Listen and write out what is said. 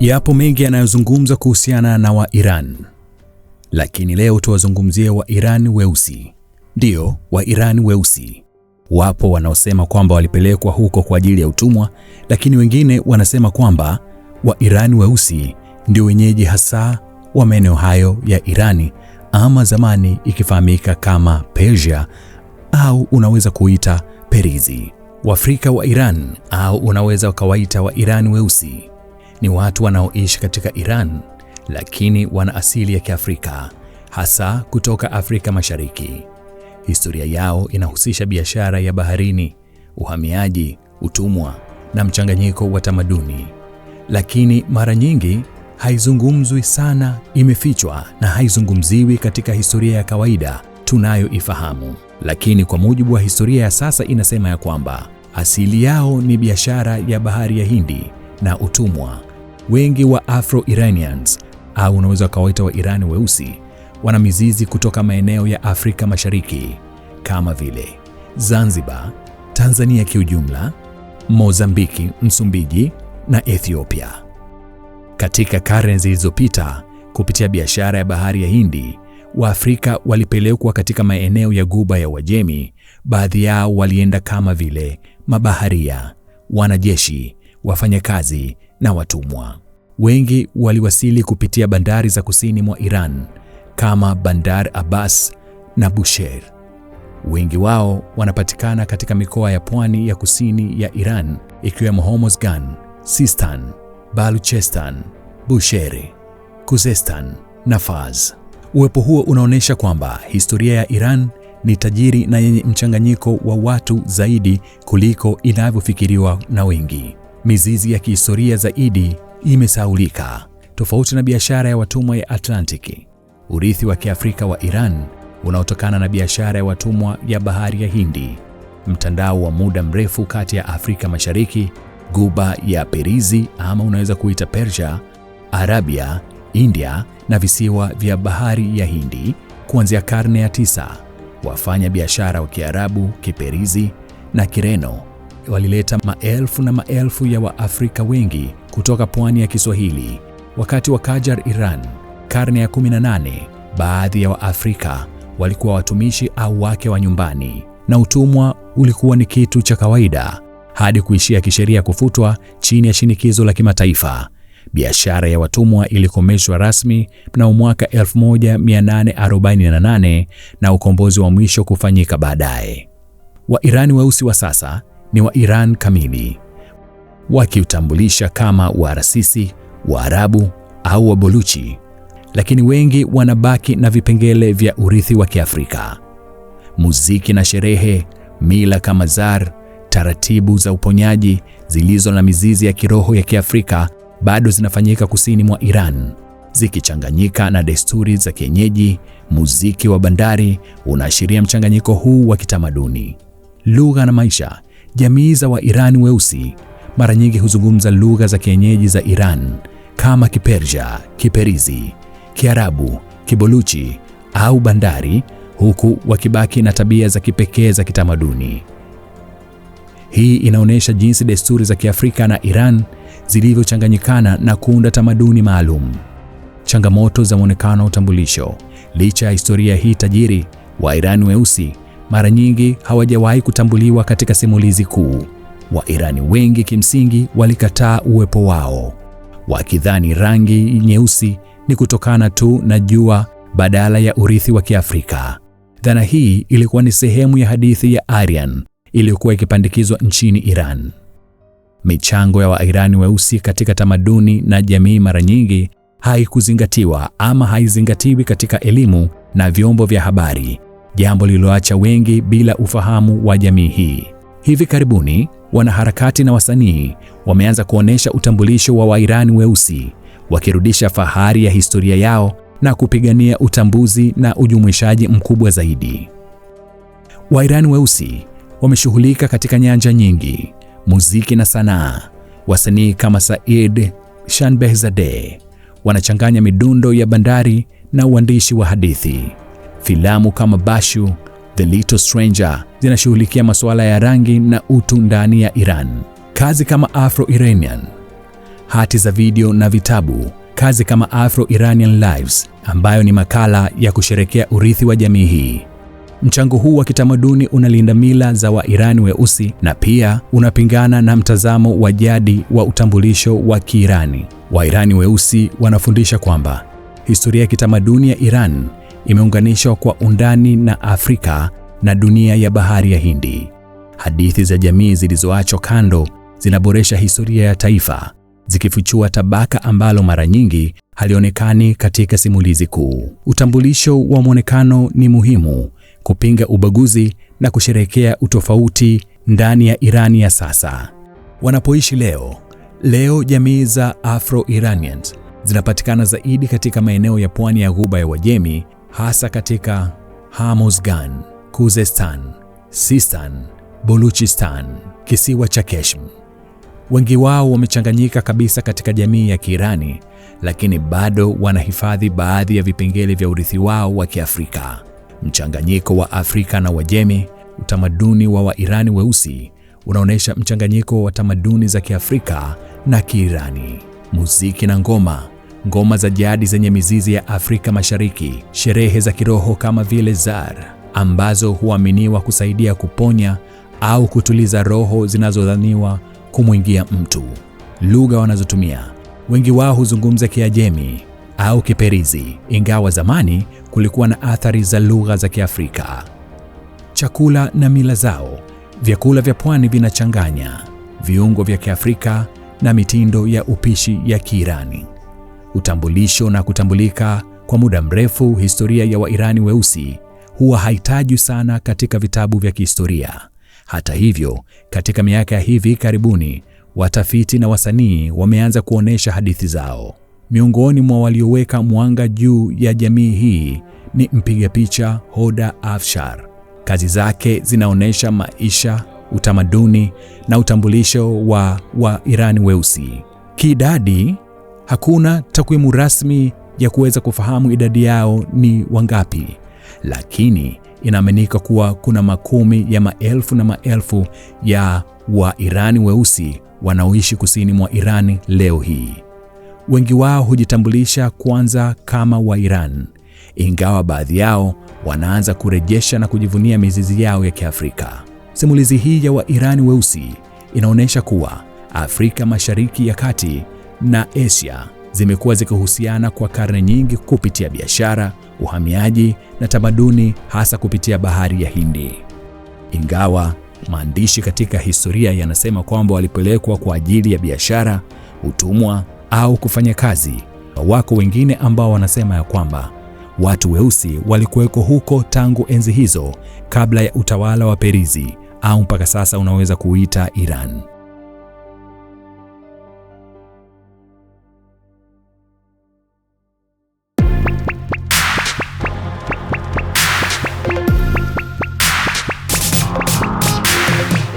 Yapo mengi yanayozungumzwa kuhusiana na Wa-Iran, lakini leo tuwazungumzie Wa-Iran weusi. Ndio, Wa-Iran weusi. Wapo wanaosema kwamba walipelekwa huko kwa ajili ya utumwa, lakini wengine wanasema kwamba Wa-Iran weusi ndio wenyeji hasa wa maeneo hayo ya Irani, ama zamani ikifahamika kama Persia, au unaweza kuita Perizi. Waafrika wa Iran, au unaweza ukawaita Wa-Iran weusi, ni watu wanaoishi katika Iran lakini wana asili ya Kiafrika, hasa kutoka Afrika Mashariki. Historia yao inahusisha biashara ya baharini, uhamiaji, utumwa na mchanganyiko wa tamaduni, lakini mara nyingi haizungumzwi sana, imefichwa na haizungumziwi katika historia ya kawaida tunayoifahamu. Lakini kwa mujibu wa historia ya sasa inasema ya kwamba asili yao ni biashara ya bahari ya Hindi na utumwa. Wengi wa Afro-Iranians, au unaweza kuwaita Wa-Iran weusi, wana mizizi kutoka maeneo ya Afrika Mashariki kama vile Zanzibar, Tanzania kiujumla, Mozambiki, Msumbiji na Ethiopia. Katika karne zilizopita, kupitia biashara ya bahari ya Hindi, Waafrika walipelekwa katika maeneo ya Ghuba ya Uajemi. Baadhi yao walienda kama vile mabaharia, wanajeshi, wafanyakazi na watumwa. Wengi waliwasili kupitia bandari za kusini mwa Iran kama Bandar Abbas na Bushehr. Wengi wao wanapatikana katika mikoa ya pwani ya kusini ya Iran ikiwemo Hormozgan, Sistan, Baluchestan, Bushehr, Khuzestan na Fars. Uwepo huo unaonyesha kwamba historia ya Iran ni tajiri na yenye mchanganyiko wa watu zaidi kuliko inavyofikiriwa na wengi. Mizizi ya kihistoria zaidi imesahaulika. Tofauti na biashara ya watumwa ya Atlantiki, urithi wa Kiafrika wa Iran unaotokana na biashara ya watumwa ya bahari ya Hindi, mtandao wa muda mrefu kati ya Afrika Mashariki, Ghuba ya Perizi ama unaweza kuita Persia, Arabia, India na visiwa vya bahari ya Hindi. Kuanzia karne ya 9, wafanya biashara wa Kiarabu, Kiperizi na Kireno walileta maelfu na maelfu ya Waafrika wengi kutoka pwani ya Kiswahili. Wakati wa Qajar Iran, karne ya 18, baadhi ya Waafrika walikuwa watumishi au wake wa nyumbani, na utumwa ulikuwa ni kitu cha kawaida hadi kuishia kisheria kufutwa chini ya shinikizo la kimataifa. Biashara ya watumwa ilikomeshwa rasmi mnamo mwaka 1848 na ukombozi wa mwisho kufanyika baadaye. Wa-Iran weusi wa sasa ni Wa-Iran kamili, wakiutambulisha kama Waarasisi, Waarabu au Waboluchi, lakini wengi wanabaki na vipengele vya urithi wa Kiafrika. Muziki na sherehe, mila kama zar, taratibu za uponyaji zilizo na mizizi ya kiroho ya Kiafrika bado zinafanyika kusini mwa Iran, zikichanganyika na desturi za kienyeji. Muziki wa bandari unaashiria mchanganyiko huu wa kitamaduni. Lugha na maisha. Jamii za Wa-Iran weusi mara nyingi huzungumza lugha za kienyeji za Iran kama Kipersia, Kiperizi, Kiarabu, Kiboluchi au Bandari, huku wakibaki na tabia za kipekee za kitamaduni. Hii inaonyesha jinsi desturi za Kiafrika na Iran zilivyochanganyikana na kuunda tamaduni maalum. Changamoto za muonekano wa utambulisho. Licha ya historia hii tajiri, Wa-Iran weusi mara nyingi hawajawahi kutambuliwa katika simulizi kuu. Wa-Irani wengi kimsingi walikataa uwepo wao, wakidhani rangi nyeusi ni kutokana tu na jua badala ya urithi wa Kiafrika. Dhana hii ilikuwa ni sehemu ya hadithi ya Aryan iliyokuwa ikipandikizwa nchini Iran. Michango ya Wa-Iran weusi katika tamaduni na jamii mara nyingi haikuzingatiwa ama haizingatiwi katika elimu na vyombo vya habari, jambo lililoacha wengi bila ufahamu wa jamii hii. Hivi karibuni, wanaharakati na wasanii wameanza kuonesha utambulisho wa Wa-Iran weusi, wakirudisha fahari ya historia yao na kupigania utambuzi na ujumuishaji mkubwa zaidi. Wa-Iran weusi wameshughulika katika nyanja nyingi: muziki na sanaa. Wasanii kama Said Shanbehzadeh wanachanganya midundo ya bandari na uandishi wa hadithi. Filamu kama Bashu, The Little Stranger zinashughulikia masuala ya rangi na utu ndani ya Iran. Kazi kama Afro-Iranian hati za video na vitabu, kazi kama Afro-Iranian Lives ambayo ni makala ya kusherekea urithi wa jamii hii. Mchango huu wa kitamaduni unalinda mila za Wairani weusi na pia unapingana na mtazamo wa jadi wa utambulisho wa Kiirani. Wairani weusi wanafundisha kwamba historia ya kitamaduni ya Iran imeunganishwa kwa undani na Afrika na dunia ya Bahari ya Hindi. Hadithi za jamii zilizoachwa kando zinaboresha historia ya taifa, zikifichua tabaka ambalo mara nyingi halionekani katika simulizi kuu. Utambulisho wa mwonekano ni muhimu kupinga ubaguzi na kusherehekea utofauti ndani ya Irani ya sasa. Wanapoishi leo jamii za Afro-Iranians zinapatikana zaidi katika maeneo ya pwani ya Ghuba ya Uajemi, hasa katika Hormozgan, Khuzestan, Sistan, Baluchistan, kisiwa cha Keshm. Wengi wao wamechanganyika kabisa katika jamii ya Kiirani, lakini bado wanahifadhi baadhi ya vipengele vya urithi wao wa Kiafrika. Mchanganyiko wa Afrika na Uajemi. Utamaduni wa Wairani weusi unaonyesha mchanganyiko wa tamaduni za Kiafrika na Kiirani. Muziki na ngoma za jadi zenye mizizi ya Afrika Mashariki, sherehe za kiroho kama vile Zar ambazo huaminiwa kusaidia kuponya au kutuliza roho zinazodhaniwa kumwingia mtu. Lugha wanazotumia, wengi wao huzungumza Kiajemi au Kiperizi, ingawa zamani kulikuwa na athari za lugha za Kiafrika. Chakula na mila zao, vyakula vya pwani vinachanganya viungo vya Kiafrika na mitindo ya upishi ya Kiirani. Utambulisho na kutambulika. Kwa muda mrefu, historia ya Wairani weusi huwa haitajwi sana katika vitabu vya kihistoria. Hata hivyo, katika miaka ya hivi karibuni, watafiti na wasanii wameanza kuonesha hadithi zao. Miongoni mwa walioweka mwanga juu ya jamii hii ni mpiga picha Hoda Afshar. Kazi zake zinaonesha maisha, utamaduni na utambulisho wa Wairani weusi. Kiidadi, hakuna takwimu rasmi ya kuweza kufahamu idadi yao ni wangapi, lakini inaaminika kuwa kuna makumi ya maelfu na maelfu ya Wairani weusi wanaoishi kusini mwa Irani leo hii. Wengi wao hujitambulisha kwanza kama Wairan, ingawa baadhi yao wanaanza kurejesha na kujivunia mizizi yao ya Kiafrika. Simulizi hii ya Wairani weusi inaonyesha kuwa Afrika Mashariki ya Kati na Asia zimekuwa zikihusiana kwa karne nyingi kupitia biashara, uhamiaji na tamaduni, hasa kupitia Bahari ya Hindi. Ingawa maandishi katika historia yanasema kwamba walipelekwa kwa ajili ya biashara, utumwa au kufanya kazi, wako wengine ambao wanasema ya kwamba watu weusi walikuweko huko tangu enzi hizo kabla ya utawala wa Perizi au mpaka sasa unaweza kuita Iran.